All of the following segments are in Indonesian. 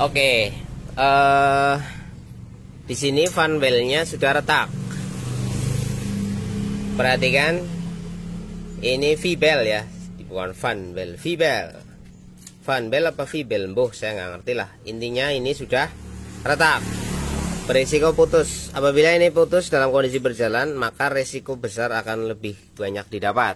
Oke, di sini fan belnya sudah retak. Perhatikan, ini V-bel ya, bukan fan bel, V-bel. Fan bel apa V-bel, saya nggak ngerti lah. Intinya ini sudah retak, berisiko putus. Apabila ini putus dalam kondisi berjalan, maka resiko besar akan lebih banyak didapat,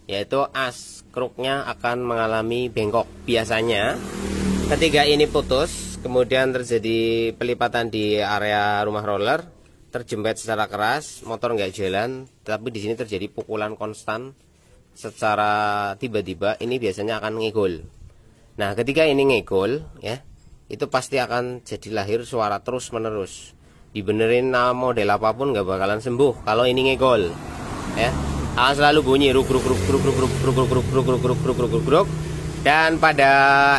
yaitu as kruknya akan mengalami bengkok. Biasanya ketika ini putus, kemudian terjadi pelipatan di area rumah roller, terjepit secara keras, motor nggak jalan, tapi di sini terjadi pukulan konstan secara tiba-tiba, ini biasanya akan ngegol. Nah, ketika ini ngegol, ya, itu pasti akan jadi lahir suara terus menerus. Dibenerin model apapun nggak bakalan sembuh kalau ini ngegol, ya. Akan selalu bunyi ruk ruk ruk ruk ruk ruk ruk ruk ruk ruk ruk ruk ruk ruk ruk. Dan pada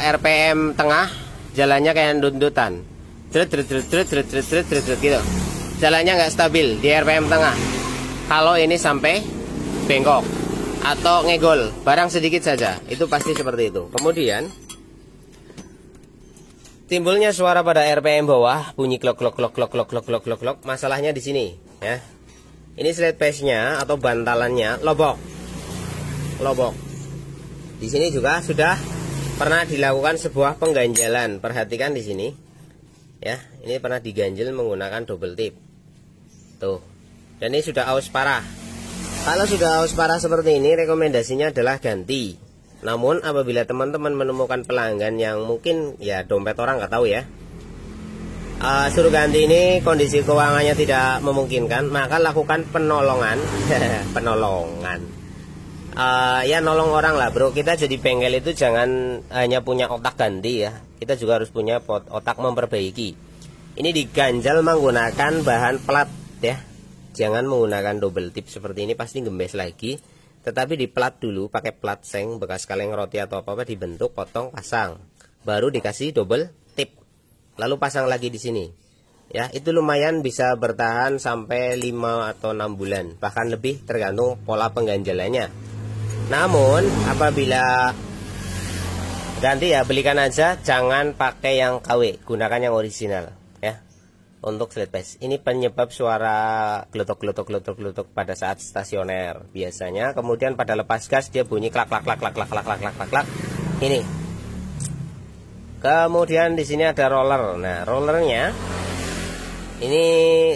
RPM tengah jalannya kayak ndut-ndutan, gitu. Jalannya nggak stabil di RPM tengah. Kalau ini sampai bengkok atau ngegol, barang sedikit saja, itu pasti seperti itu. Kemudian timbulnya suara pada RPM bawah, bunyi klok klok klok klok klok klok klok klok klok. Masalahnya di sini, ya. Ini slide pace-nya atau bantalannya lobok. Di sini juga sudah pernah dilakukan sebuah pengganjalan. Perhatikan di sini, ya. Ini pernah diganjel menggunakan double tip. Tuh. Dan ini sudah aus parah. Kalau sudah aus parah seperti ini, rekomendasinya adalah ganti. Namun apabila teman-teman menemukan pelanggan yang mungkin ya dompet orang nggak tahu ya, suruh ganti, ini kondisi keuangannya tidak memungkinkan, maka lakukan penolongan. Ya nolong orang lah bro. Kita jadi bengkel itu jangan hanya punya otak ganti ya, kita juga harus punya otak memperbaiki. Ini diganjal menggunakan bahan plat ya, jangan menggunakan double tip seperti ini, pasti gembes lagi. Tetapi di plat dulu, pakai plat seng bekas kaleng roti atau apa-apa, dibentuk, potong, pasang, baru dikasih double tip, lalu pasang lagi di sini. Ya, itu lumayan bisa bertahan sampai 5 atau 6 bulan, bahkan lebih tergantung pola pengganjalannya. Namun apabila ganti ya belikan aja, jangan pakai yang KW, gunakan yang original ya. Untuk slide pace ini penyebab suara geletok pada saat stasioner biasanya, kemudian pada lepas gas dia bunyi klak klak klak klak klak klak klak klak klak. Ini. Kemudian di sini ada roller. Nah, rollernya ini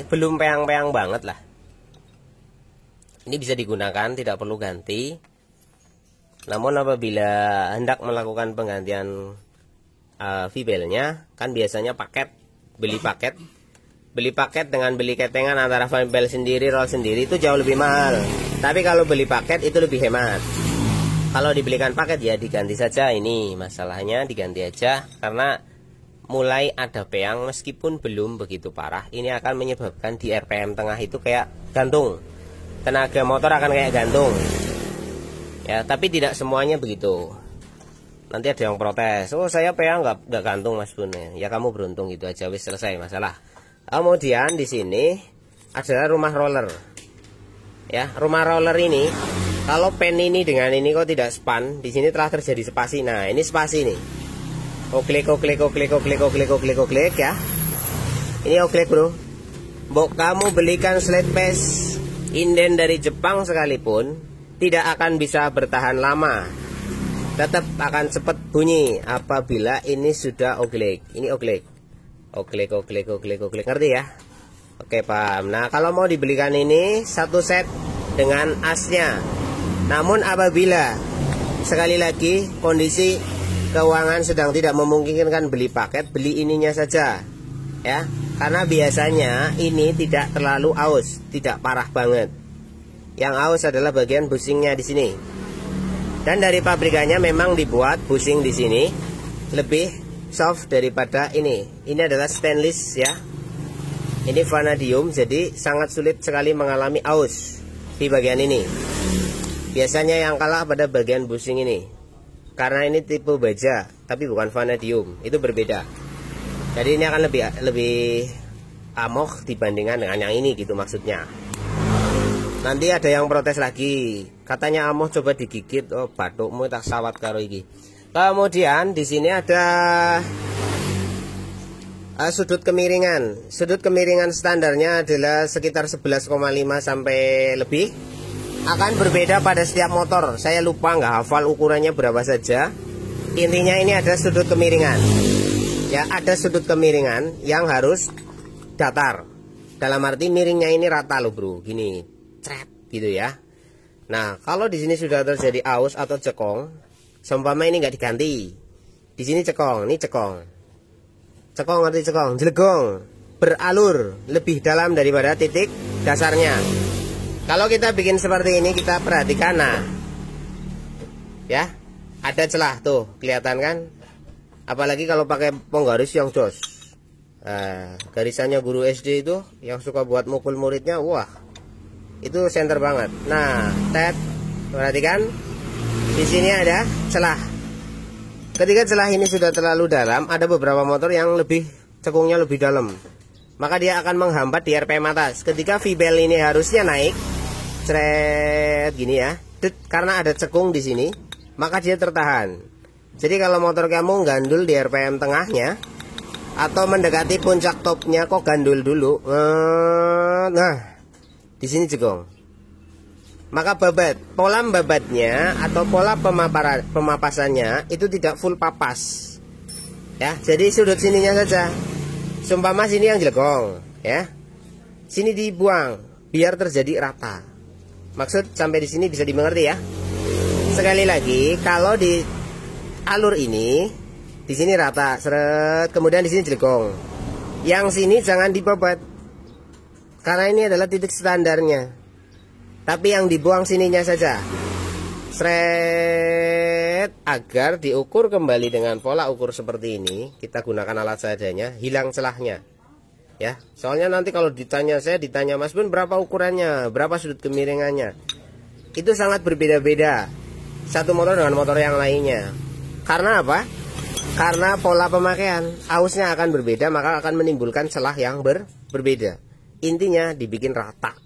belum peang-peang banget lah. Ini bisa digunakan, tidak perlu ganti. Namun apabila hendak melakukan penggantian V-belnya, kan biasanya beli paket dengan beli ketengan antara fan bel sendiri, roll sendiri, itu jauh lebih mahal. Tapi kalau beli paket itu lebih hemat. Kalau dibelikan paket ya diganti saja. Ini masalahnya diganti aja, karena mulai ada peang meskipun belum begitu parah. Ini akan menyebabkan di RPM tengah itu kayak gantung. Tenaga motor akan kayak gantung. Ya, tapi tidak semuanya begitu. Nanti ada yang protes, oh saya peang nggak gantung mas Bun. Ya kamu beruntung, gitu aja, wis selesai masalah. Kemudian di sini adalah rumah roller. Ya, rumah roller ini kalau pen ini dengan ini kok tidak span, di sini telah terjadi spasi. Nah, ini spasi nih. Klik ya. Ini klik bro. Mbok kamu belikan slide pace inden dari Jepang sekalipun, tidak akan bisa bertahan lama. Tetap akan cepat bunyi apabila ini sudah oklik. Ini oklik. Oklik, ngerti ya? Oke, paham. Nah, kalau mau dibelikan ini satu set dengan asnya. Namun apabila sekali lagi kondisi keuangan sedang tidak memungkinkan beli paket, beli ininya saja. Ya, karena biasanya ini tidak terlalu aus, tidak parah banget. Yang aus adalah bagian bushingnya di sini. Dan dari pabrikannya memang dibuat bushing di sini lebih soft daripada ini. Ini adalah stainless ya. Ini vanadium, jadi sangat sulit sekali mengalami aus di bagian ini. Biasanya yang kalah pada bagian bushing ini, karena ini tipe baja, tapi bukan vanadium, itu berbeda. Jadi ini akan lebih amok dibandingkan dengan yang ini, gitu maksudnya. Nanti ada yang protes lagi, katanya amoh coba digigit, oh batukmu tak sawat karo iki. Kemudian di sini ada Sudut kemiringan standarnya adalah sekitar 11,5 sampai lebih. Akan berbeda pada setiap motor. Saya lupa nggak hafal ukurannya berapa saja. Intinya ini ada sudut kemiringan. Ya, ada sudut kemiringan yang harus datar. Dalam arti miringnya ini rata loh bro, gini, cret gitu ya. Nah, kalau di sini sudah terjadi aus atau cekong, seumpama ini nggak diganti, di sini cekong, ini cekong. Cekong atau cekong, jelegong, beralur lebih dalam daripada titik dasarnya. Kalau kita bikin seperti ini, kita perhatikan, nah, ya, ada celah tuh, kelihatan kan? Apalagi kalau pakai penggaris yang jos. Garisannya guru SD itu yang suka buat mukul muridnya, wah, itu center banget. Nah, perhatikan, di sini ada celah. Ketika celah ini sudah terlalu dalam, ada beberapa motor yang cekungnya lebih dalam, maka dia akan menghambat di RPM atas. Ketika V-bel ini harusnya naik, cret gini ya, karena ada cekung di sini, maka dia tertahan. Jadi kalau motor kamu gandul di RPM tengahnya atau mendekati puncak topnya, kok gandul dulu, nah di sini cekung, maka pola babatnya atau pola pemapasannya itu tidak full papas ya. Jadi sudut sininya saja, seumpama sini yang jelegong ya, sini dibuang biar terjadi rata. Maksud sampai di sini bisa dimengerti ya. Sekali lagi, kalau di alur ini, di sini rata seret, kemudian di sini jelegong, yang sini jangan dibabat karena ini adalah titik standarnya. Tapi yang dibuang sininya saja, seret, agar diukur kembali dengan pola ukur seperti ini. Kita gunakan alat seadanya, hilang celahnya ya. Soalnya nanti kalau ditanya Mas Bun berapa ukurannya, berapa sudut kemiringannya, itu sangat berbeda-beda satu motor dengan motor yang lainnya. Karena apa? Karena pola pemakaian, ausnya akan berbeda, maka akan menimbulkan celah yang berbeda. Intinya dibikin rata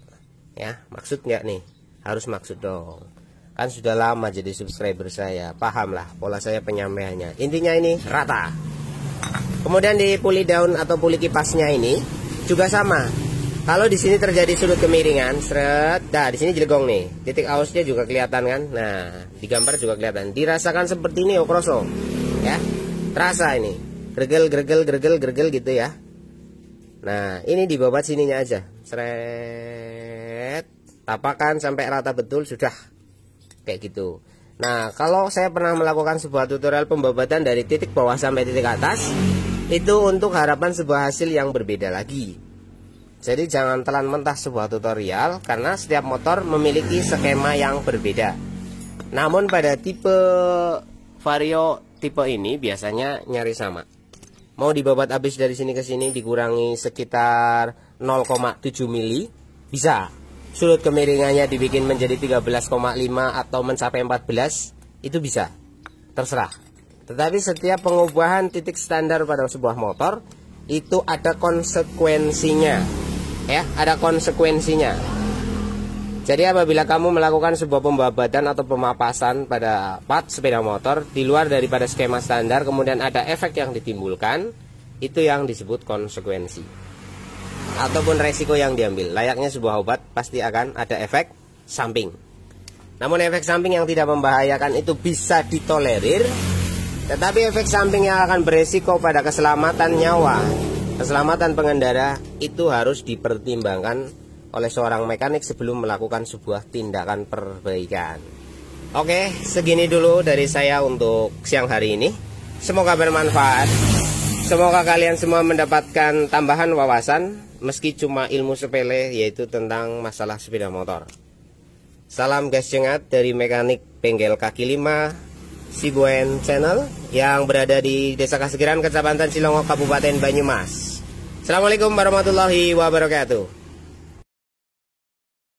ya. Maksud nggak nih? Harus maksud dong, kan sudah lama jadi subscriber saya, paham lah pola saya penyampaiannya. Intinya ini rata. Kemudian di puli daun atau puli kipasnya ini juga sama. Kalau di sini terjadi sudut kemiringan, seret, nah di sini jelegong nih, titik ausnya juga kelihatan kan. Nah di gambar juga kelihatan, dirasakan seperti ini okroso ya, terasa ini gregel gitu ya. Nah ini dibabat sininya aja, seret, tapakan sampai rata betul, sudah kayak gitu. Nah kalau saya pernah melakukan sebuah tutorial pembabatan dari titik bawah sampai titik atas, itu untuk harapan sebuah hasil yang berbeda lagi. Jadi jangan telan mentah sebuah tutorial, karena setiap motor memiliki skema yang berbeda. Namun pada tipe Vario tipe ini biasanya nyaris sama. Mau dibabat habis dari sini ke sini dikurangi sekitar 0,7 mili bisa. Sudut kemiringannya dibikin menjadi 13,5 atau mencapai 14, itu bisa, terserah. Tetapi setiap pengubahan titik standar pada sebuah motor itu ada konsekuensinya ya, ada konsekuensinya. Jadi apabila kamu melakukan sebuah pembabatan atau pemapasan pada part sepeda motor di luar daripada skema standar, kemudian ada efek yang ditimbulkan, itu yang disebut konsekuensi ataupun resiko yang diambil. Layaknya sebuah obat, pasti akan ada efek samping. Namun efek samping yang tidak membahayakan itu bisa ditolerir, tetapi efek samping yang akan beresiko pada keselamatan nyawa, keselamatan pengendara, itu harus dipertimbangkan oleh seorang mekanik sebelum melakukan sebuah tindakan perbaikan. Oke, segini dulu dari saya untuk siang hari ini. Semoga bermanfaat. Semoga kalian semua mendapatkan tambahan wawasan, meski cuma ilmu sepele, yaitu tentang masalah sepeda motor. Salam gas jengat dari mekanik bengkel kaki 5 Sibuen Channel yang berada di Desa Kasegeran, Kecamatan Cilongok, Kabupaten Banyumas. Assalamualaikum warahmatullahi wabarakatuh.